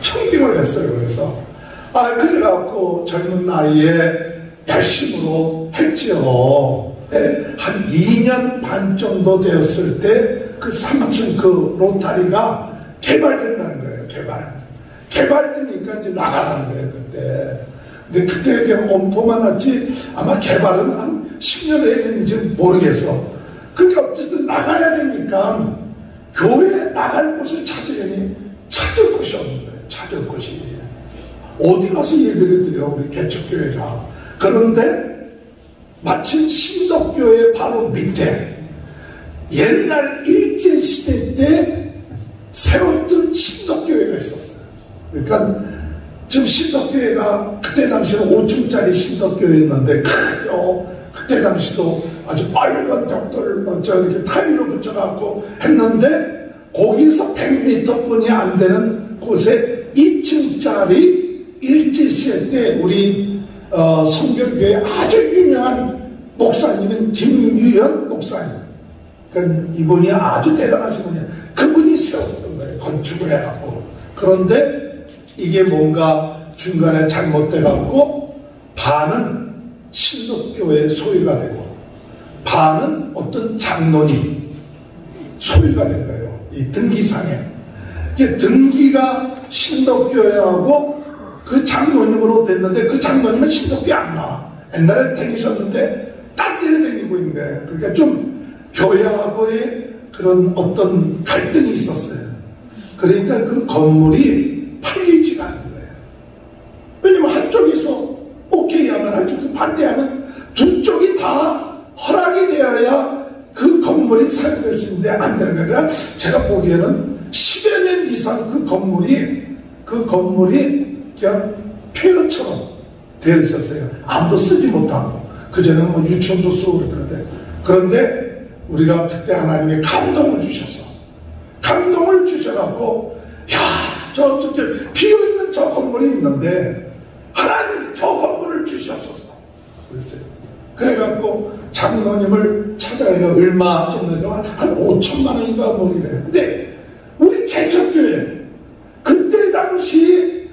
청빙을 했어요. 그래서 그래갖고 젊은 나이에 열심으로 했죠. 한 2년 반 정도 되었을 때 그 3층 그 로타리가 개발된다는 거예요. 개발되니까 이제 나가라는 거예요, 그때. 근데 그때 그냥 엄포만 났지 아마 개발은 한 10년 해야 되는지 모르겠어. 그러니까 어쨌든 나가야 되니까 교회에 나갈 곳을 찾으려니 찾을 곳이 없는 거예요. 찾을 곳이. 어디 가서 예배를 드려, 우리 개척교회가. 그런데 마침 신덕교회 바로 밑에 옛날 일제시대 때 세웠던 신덕교회가 있었어요. 그러니까 지금 신덕교회가 그때 당시는 5층짜리 신덕교회였는데 크죠. 그때 당시도 아주 빨간 벽돌 이렇게 타일로 붙여갖고 했는데 거기서 100m뿐이 안 되는 곳에 2층짜리 일제시대 때 우리 성결교회 아주 유명한 목사님은 김유현 목사님. 그러니까 이분이 아주 대단하신 분이에요. 그분이 세웠던 거예요. 건축을 해갖고. 그런데 이게 뭔가 중간에 잘못돼갖고 반은 신덕교회 소유가 되고 반은 어떤 장로님 소유가 된 거예요. 이 등기상에. 이게 등기가 신덕교회하고 그 장로님으로 됐는데 그 장로님은 신덕교회 안 나와. 옛날에 다니셨는데 딴 데를 다니고 있는 거예요. 그러니까 좀 교회하고의 그런 어떤 갈등이 있었어요. 그러니까 그 건물이 팔리지가 않는 거예요. 왜냐면 한쪽에서 오케이 하면 한쪽에서 반대하면 두 쪽이 다 허락이 되어야 그 건물이 사용될 수 있는데 안 되는 거예요. 그러니까 제가 보기에는 10여 년 이상 그 건물이 그냥 폐허처럼 되어 있었어요. 아무도 쓰지 못하고. 그전에는 뭐 유치원도 쓰고 그러는데. 그런데 우리가 그때 하나님의 감동을 주셔서 감동을 주셔갖고 저 비어있는 저 건물이 있는데 하나님 저 건물을 주시옵소서 그랬어요. 그래갖고 장로님을 찾아가니까 얼마 정도 한 5천만 원인가 뭐 이래. 근데 우리 개척교회 그때 당시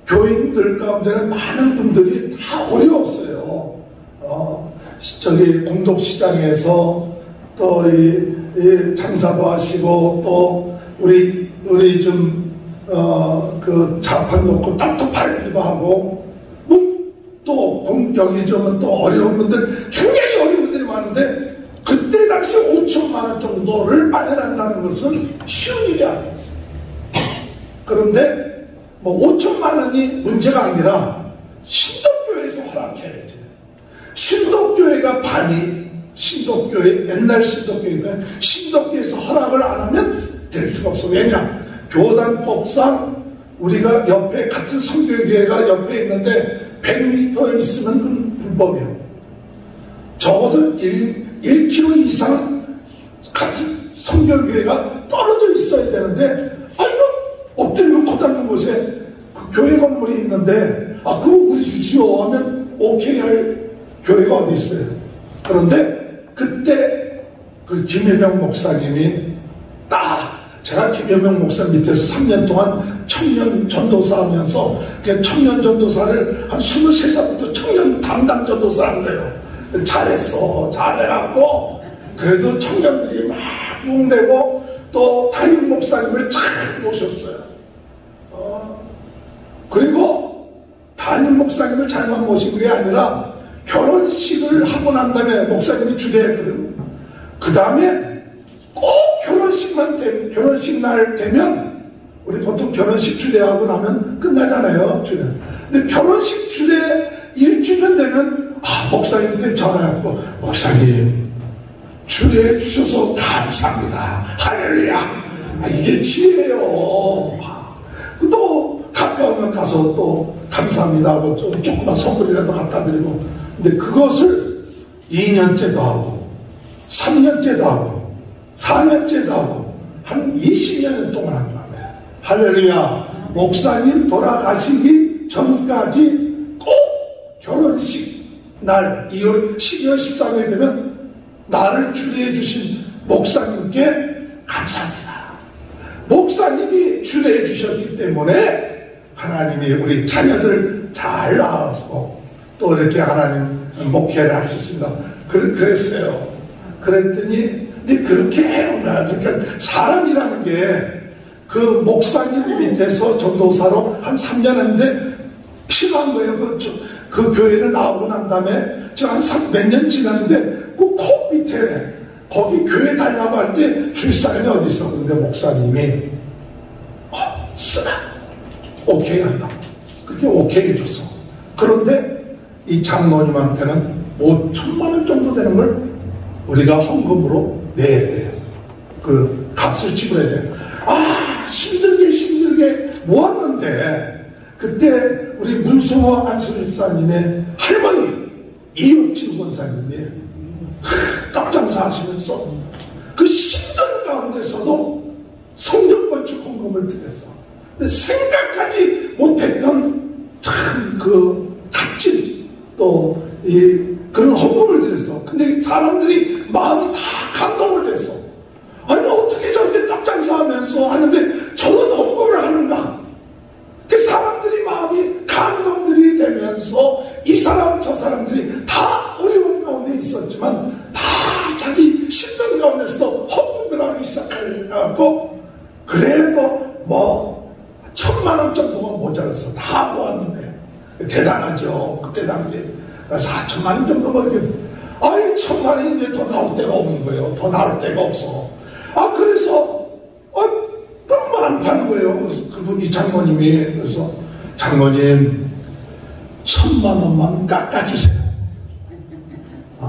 교인들 가운데는 많은 분들이 다 어려웠어요. 저기 공동시장에서 또 이 장사도 하시고 또 우리 좀 그 자판 놓고 땅도 팔기도 하고 또 여기 좀 또 어려운 분들 굉장히 어려운 분들이 많은데 그때 당시 5천만 원 정도를 마련한다는 것은 쉬운 일이 아니었어요. 그런데 뭐 5천만 원이 문제가 아니라 신덕교회에서 허락해야지. 신덕교회가 반이 신덕교회, 옛날 신덕교회는 신덕교회에서 허락을 안 하면 될 수가 없어. 왜냐? 교단법상 우리가 옆에 같은 성결교회가 옆에 있는데 100m 있으면 그건 불법이에요. 적어도 1km 이상 같은 성결교회가 떨어져 있어야 되는데 이거 엎드리고 코닫는 곳에 그 교회 건물이 있는데 그거 우리 주시오 하면 오케이 할 교회가 어디 있어요. 그런데 그때 그 김여명 목사님이 제가 김여명 목사 밑에서 3년 동안 청년 전도사 하면서 청년 전도사를 한 23살부터 청년 담당 전도사 한 거예요. 잘해갖고 그래도 청년들이 막 부흥되고 또 담임 목사님을 잘 모셨어요. 그리고 담임 목사님을 잘만 모신 게 아니라 결혼식을 하고 난 다음에 목사님이 주례했거든요. 그 다음에 꼭 결혼식 날 되면 우리 보통 결혼식 주례하고 나면 끝나잖아요. 주례. 근데 결혼식 주례 1주년 되면 목사님한테 전화해갖고 목사님 주례해 주셔서 감사합니다. 할렐루야. 이게 지혜예요. 또 가까우면 가서 또 감사합니다 하고 조그만 선물이라도 갖다 드리고. 근데 그것을 2년째도 하고 3년째도 하고 4년째도 하고 한 20년 동안 한 것 같아요. 할렐루야. 목사님 돌아가시기 전까지 꼭 결혼식 날 12월 13일 되면 나를 주례해 주신 목사님께 감사합니다. 목사님이 주례해 주셨기 때문에 하나님이 우리 자녀들 잘 낳아서 또 이렇게 하나님 목회를 할 수 있습니다. 그랬어요. 그랬더니 이제 그렇게 해온 거야. 그러니까 사람이라는 게 그 목사님 밑에서 전도사로 한 3년 했는데 필요한 거예요. 그 교회를 나오고 난 다음에 한 몇 년 지났는데 그 코 밑에 거기 교회 달라고 할 때 주위 사람이 어디 있었는데 목사님이 쓰라 오케이 한다. 그렇게 오케이 해줬어. 그런데 이 장로님한테는 5천만 원 정도 되는 걸 우리가 헌금으로 내야 돼요. 그 값을 지불해야 돼요. 힘들게 모았는데 그때 우리 문수호 안수집사님의 할머니 이옥진 권사님이 떡장사 하시면서 그 힘든 가운데서도 성전건축 헌금을 드렸어. 근데 생각하지 못했던 참 그 값진 또 그런 헌금을 드렸어. 근데 사람들이 마음이 다 감동을 됐어. 아니 어떻게 저렇게 떡장사하면서 하는데 저런 헌금을 하는가? 그 사람들이 마음이 감동들이 되면서 이 사람 저 사람들이 다 어려운 가운데 있었지만 다 자기 힘든 가운데서도 헌금들 하기 시작하고 그래도 1,000만 원 정도가 모자랐어. 다 모았는데 대단하죠. 그때 당시에 4천만 원 정도가 이렇게 1,000만 원이 이제 더 나올 데가 없는 거예요. 더 나올 데가 없어. 그래서 너무 안 파는 거예요. 그래서 그분이 장모님이 그래서 장모님 1,000만 원만 깎아주세요.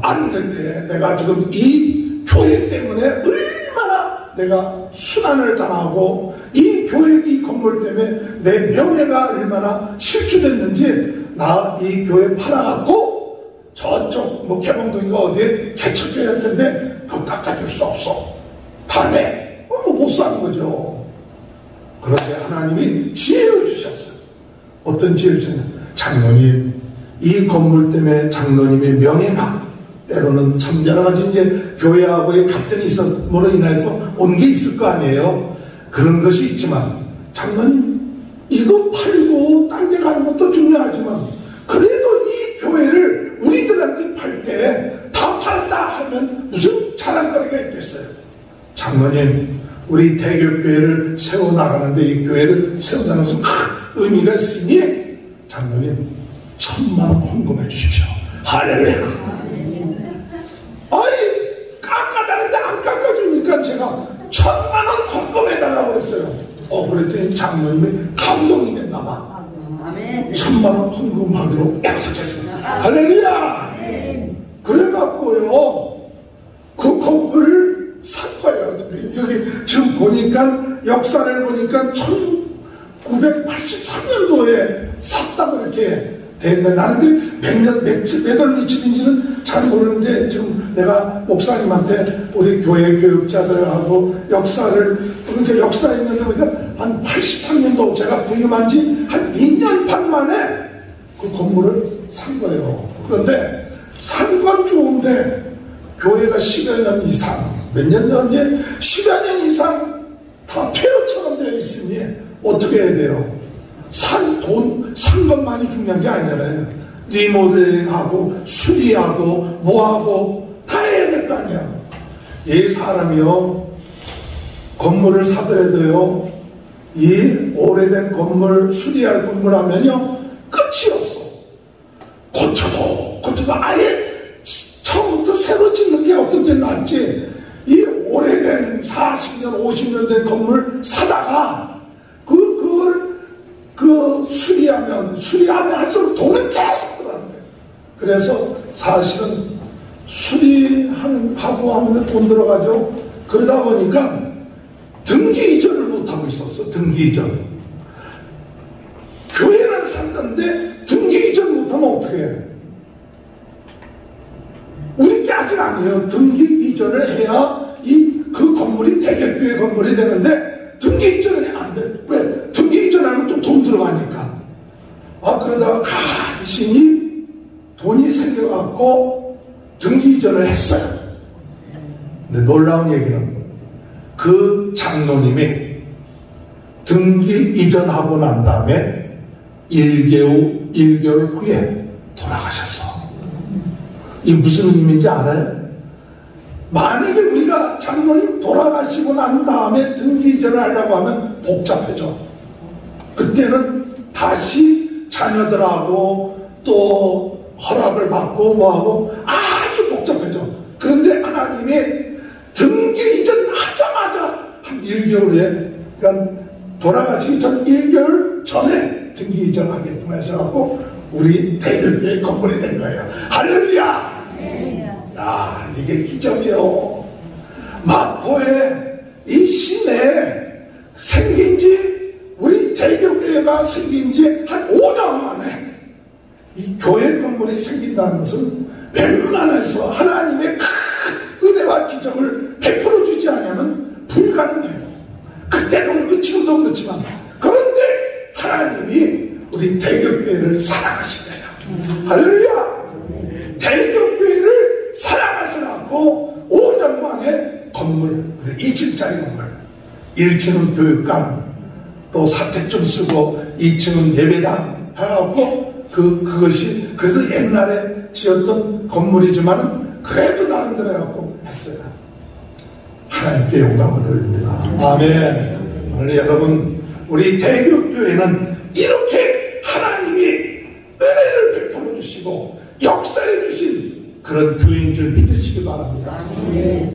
안 된대. 내가 지금 이 교회 때문에 얼마나 내가 순환을 당하고 이 교회 이 건물 때문에 내 명예가 얼마나 실추됐는지 나 이 교회 팔아갖고 저쪽 개봉동인가 어디에 개척해야 할 텐데 더 깎아줄 수 없어. 다음에 못 사는 거죠. 그런데 하나님이 지혜를 주셨어요. 어떤 지혜를 주셨냐? 장로님 이 건물 때문에 장로님의 명예가 때로는 참 여러 가지 이제 교회하고의 갈등이 있었므로 인해서 온 게 있을 거 아니에요. 그런 것이 있지만 장로님 이거 팔고 딴 데 가는 것도 중요하지만 그래도 이 교회를 우리들한테 팔 때 다 팔았다 하면 무슨 자랑거리가 있겠어요. 장로님 우리 대교교회를 세워나가는데 이 교회를 세운다는 것은 큰 의미가 있으니 장로님 1,000만 원 헌금해 주십시오. 할렐루야. 깎아다는데 안 깎아주니까 제가 1,000만 원 헌금해달라고 그랬어요. 그랬더니 장로님이 감동이 됐나봐. 1,000만 원 헌금하기로 약속했어요. 할렐루야. 그래갖고요 그 건물을 산 거예요. 여기 지금 보니까 역사를 보니까 1983년도에 샀다고 이렇게 됐는데 나는 몇 월 며칠인지는 잘 모르는데 지금 내가 목사님한테 우리 교회 교육자들하고 그러니까 역사에 있는데 보니까 한 83년도 제가 부임한 지 한 2년 반 만에 그 건물을 산 거예요. 그런데 산 건 좋은데 교회가 10여 년 이상 몇 년 전에 10여 년 이상 다 폐허처럼 되어 있으니 어떻게 해야 돼요? 산 것만이 중요한 게 아니잖아요. 리모델링하고 수리하고 뭐하고 다 해야 될 거 아니에요. 이 사람이요 건물을 사더라도요 이 오래된 건물 수리할 건물 하면요 끝이 없어. 고쳐도 아예 처음부터 새로 짓는 게 어떤 게 낫지. 이 오래된 40년 50년 된 건물 사다가 그걸 수리하면 할수록 돈은 계속 들어가는 거예요. 그래서 사실은 수리하고 하면 돈 들어가죠. 그러다 보니까 등기 이전을 못하고 있었어. 등기 이전. 교회를 샀는데 등기 이전 못하면 어떻게 해요? 우리 게 아직 아니에요. 등기 이전을 해야 그 건물이 대개교회 건물이 되는데 등기 이전을 안 돼. 왜? 등기 이전하면 또 돈 들어가니까. 그러다가 간신히 돈이 생겨갖고 등기 이전을 했어요. 근데 놀라운 얘기는 그 장로님이 등기 이전하고 난 다음에 1개월 후에 돌아가셨어. 이게 무슨 의미인지 알아요? 만약에 우리가 장로님 돌아가시고 난 다음에 등기 이전을 하려고 하면 복잡해져. 그때는 다시 자녀들하고 또 허락을 받고 뭐하고 아주 복잡해져. 그런데 하나님이 등기 이전 하자마자 한 1개월 후에, 그러니까 돌아가시기 전 1개월 전에 등기 이전하겠구나 해서 우리 대교회 건물이 된 거예요. 할렐루야! 야, 이게 기적이요. 마포에 이 시내에 생긴지, 우리 대교회가 생긴지 한 5년 만에 이 교회 건물이 생긴다는 것은 웬만해서 하나님의 큰 은혜와 기적을 베풀어 주지 않으면 불가능해요. 그때도 그렇고 지금도 그렇지만. 그런데 하나님이 우리 대교회를 사랑하신 거예요. 할렐루야! 대교회를 사랑하시라고 5년 만에 건물, 2층짜리 건물, 1층은 교육관, 또 사택 좀 쓰고 2층은 예배당 해갖고 그것이 그래서 옛날에 지었던 건물이지만은 그래도 나름대로 해갖고 했어요. 하나님께 영광을 돌립니다. 아멘. 오늘 여러분, 우리 대교교회는 이렇게 하나님이 은혜를 베풀어 주시고 역사해 주신 그런 교회인 줄 믿으시기 바랍니다.